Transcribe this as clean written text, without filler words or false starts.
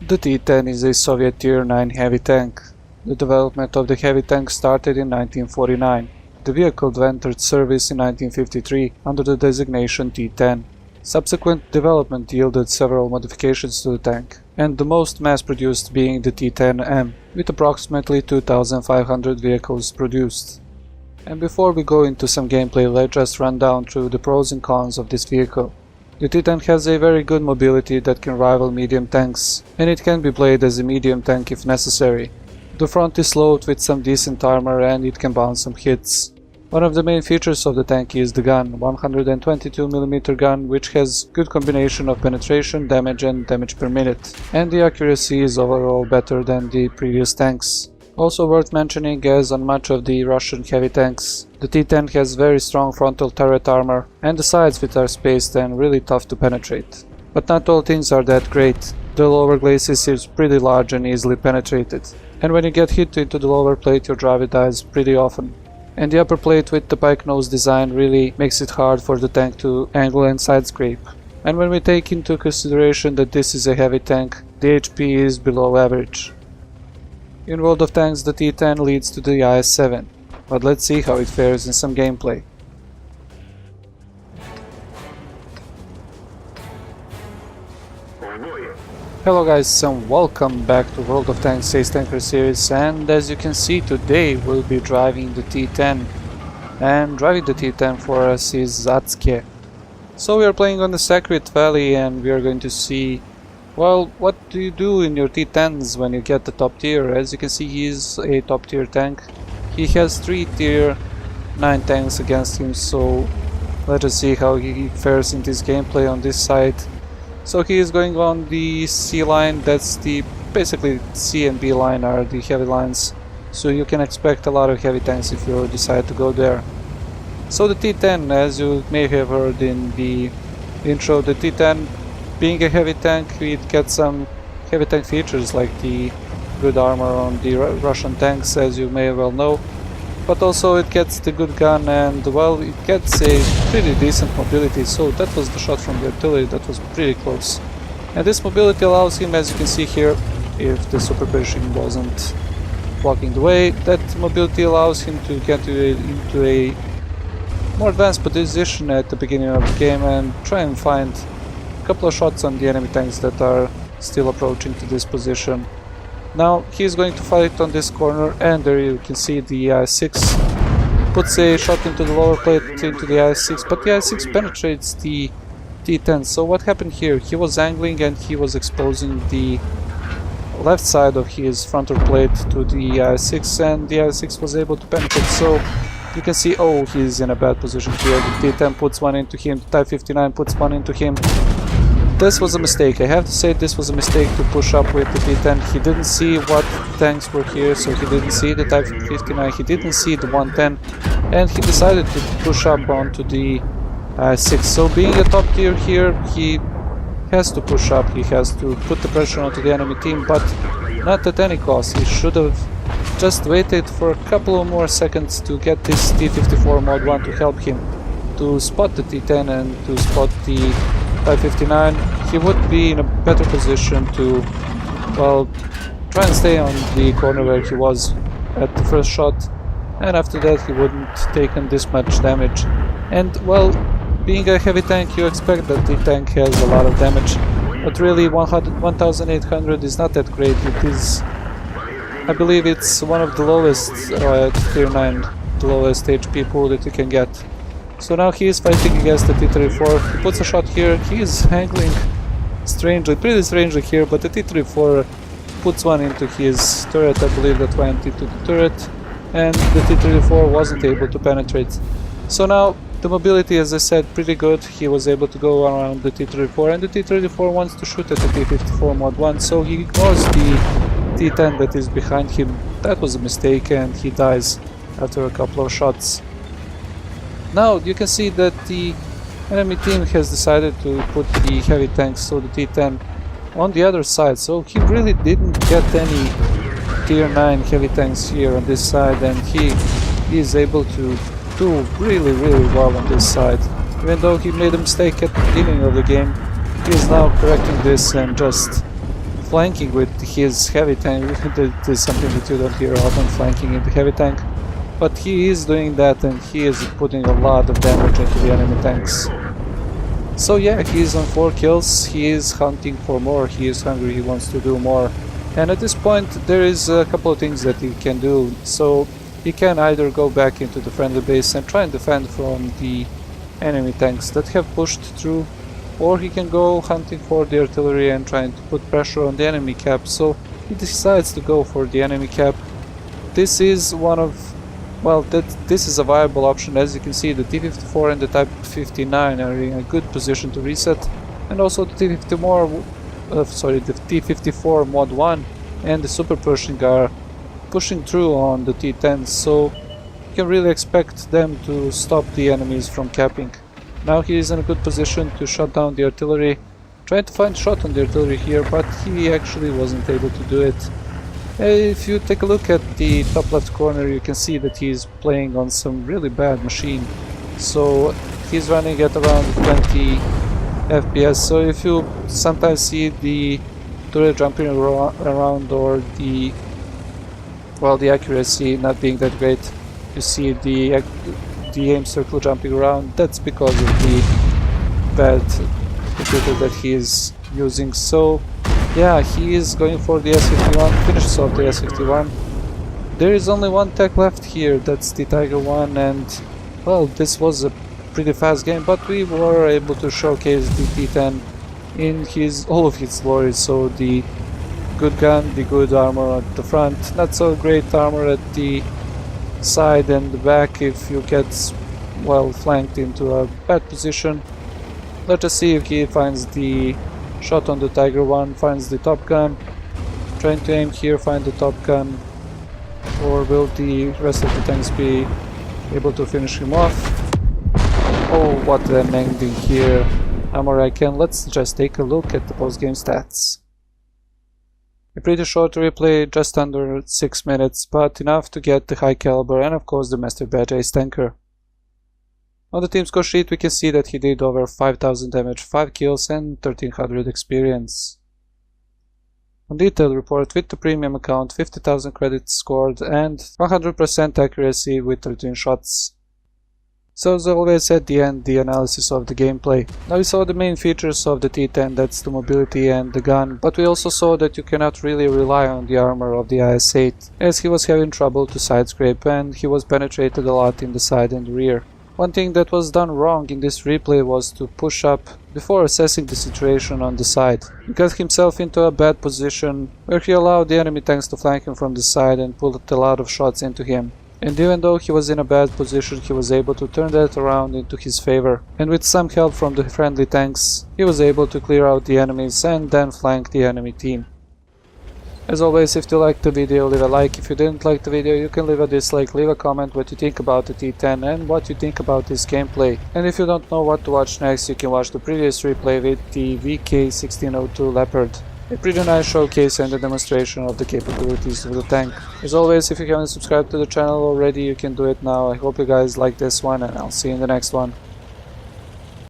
The T-10 is a Soviet Tier 9 heavy tank. The development of the heavy tank started in 1949. The vehicle entered service in 1953 under the designation T-10. Subsequent development yielded several modifications to the tank, and the most mass-produced being the T-10M, with approximately 2,500 vehicles produced. And before we go into some gameplay, let's just run down through the pros and cons of this vehicle. The T-10 has a very good mobility that can rival medium tanks, and it can be played as a medium tank if necessary. The front is loaded with some decent armor and it can bounce some hits. One of the main features of the tank is the gun, 122mm gun, which has good combination of penetration, damage and damage per minute, and the accuracy is overall better than the previous tanks. Also worth mentioning, as on much of the Russian heavy tanks, the T-10 has very strong frontal turret armor, and the sides which are spaced and really tough to penetrate. But not all things are that great. The lower glacis is pretty large and easily penetrated, and when you get hit into the lower plate your driver dies pretty often. And the upper plate with the pike nose design really makes it hard for the tank to angle and side scrape. And when we take into consideration that this is a heavy tank, the HP is below average. In World of Tanks, the T-10 leads to the IS-7, but let's see how it fares in some gameplay. Hello guys and welcome back to World of Tanks Ace Tanker series, and as you can see today we'll be driving the T-10, and driving the T-10 for us is Atske. So we are playing on the Sacred Valley and we are going to see, well, what do you do in your T-10s when you get the top tier. As you can see, he is a top tier tank. He has 3 tier 9 tanks against him, so let us see how he fares in this gameplay on this side. So he is going on the C line, that's the basically C and B line are the heavy lines, so you can expect a lot of heavy tanks if you decide to go there. So the T-10, as you may have heard in the intro, the T-10 being a heavy tank, it gets some heavy tank features like the good armor on the Russian tanks, as you may well know, but also it gets the good gun and, well, it gets a pretty decent mobility. So that was the shot from the artillery, that was pretty close. And this mobility allows him, as you can see here, if the super precision wasn't blocking the way, that mobility allows him to get into a more advanced position at the beginning of the game and try and find a couple of shots on the enemy tanks that are still approaching to this position. Now he is going to fight on this corner, and there you can see the IS-6 puts a shot into the lower plate into the IS-6, but the IS-6 penetrates the T-10. So what happened here? He was angling and he was exposing the left side of his frontal plate to the IS-6, and the IS-6 was able to penetrate. So you can see, oh, he's in a bad position here. The T-10 puts one into him, the Type 59 puts one into him. This was a mistake, I have to say this was a mistake to push up with the T-10. He didn't see what tanks were here, so he didn't see the Type 59, he didn't see the 110, and he decided to push up onto the 6. So being a top tier here, he has to push up, he has to put the pressure onto the enemy team, but not at any cost. He should have just waited for a couple of more seconds to get this T-54 Mod 1 to help him to spot the T-10 and to spot the Type 59. He would be in a better position to, well, try and stay on the corner where he was at the first shot, and after that he wouldn't taken this much damage. And, well, being a heavy tank you expect that the tank has a lot of damage, but really 1800 is not that great. It is, I believe it's one of the lowest tier 9, the lowest HP pool that you can get. So now he is fighting against the T-34, he puts a shot here, he is angling strangely, pretty strangely here, but the T-34 puts one into his turret, I believe that went into the turret, and the T-34 wasn't able to penetrate. So now the mobility, as I said, pretty good. He was able to go around the T-34, and the T-34 wants to shoot at the T-54 Mod 1, so he ignores the T-10 that is behind him. That was a mistake and he dies after a couple of shots. Now you can see that the enemy team has decided to put the heavy tanks, so the T-10, on the other side, so he really didn't get any tier 9 heavy tanks here on this side, and he is able to do really well on this side. Even though he made a mistake at the beginning of the game, he is now correcting this and just flanking with his heavy tank. That is something that you don't hear often, flanking in the heavy tank. But he is doing that, and he is putting a lot of damage into the enemy tanks. So yeah, he is on 4 kills, he is hunting for more, he is hungry, he wants to do more. And at this point there is a couple of things that he can do. So he can either go back into the friendly base and try and defend from the enemy tanks that have pushed through, or he can go hunting for the artillery and trying to put pressure on the enemy cap. So he decides to go for the enemy cap. This is one of, well, this is a viable option. As you can see, the T-54 and the Type 59 are in a good position to reset, and also the the T-54 Mod 1 and the Super Pershing are pushing through on the T-10, so you can really expect them to stop the enemies from capping. Now he is in a good position to shut down the artillery, trying to find shot on the artillery here, but he actually wasn't able to do it. If you take a look at the top left corner, you can see that he is playing on some really bad machine. So he's running at around 20 FPS. So if you sometimes see the turret jumping around, or the accuracy not being that great, you see the aim circle jumping around, that's because of the bad computer that he is using. So yeah, he is going for the S51, finishes off the S51. There is only one tech left here, that's the Tiger 1, and well, this was a pretty fast game, but we were able to showcase the T-10 in all of its glory. So the good gun, the good armor at the front, not so great armor at the side and the back if you get, well, flanked into a bad position. Let us see if he finds the shot on the Tiger 1, finds the top gun, trying to aim here, find the top gun, or will the rest of the tanks be able to finish him off? Oh, what an ending here. Amorican. Let's just take a look at the post-game stats. A pretty short replay, just under 6 minutes, but enough to get the high caliber and of course the Master Badge Ace tanker. On the team score sheet we can see that he did over 5000 damage, 5 kills and 1300 experience. On detail report, with the premium account, 50,000 credits scored and 100% accuracy with 13 shots. So as always, at the end, the analysis of the gameplay. Now we saw the main features of the T-10, that's the mobility and the gun, but we also saw that you cannot really rely on the armor of the IS-8, as he was having trouble to side scrape and he was penetrated a lot in the side and rear. One thing that was done wrong in this replay was to push up before assessing the situation on the side. He got himself into a bad position where he allowed the enemy tanks to flank him from the side and pulled a lot of shots into him. And even though he was in a bad position, he was able to turn that around into his favor. And with some help from the friendly tanks, he was able to clear out the enemies and then flank the enemy team. As always, if you liked the video, leave a like. If you didn't like the video, you can leave a dislike, leave a comment what you think about the T-10 and what you think about this gameplay. And if you don't know what to watch next, you can watch the previous replay with the VK1602 Leopard. A pretty nice showcase and a demonstration of the capabilities of the tank. As always, if you haven't subscribed to the channel already, you can do it now. I hope you guys like this one and I'll see you in the next one.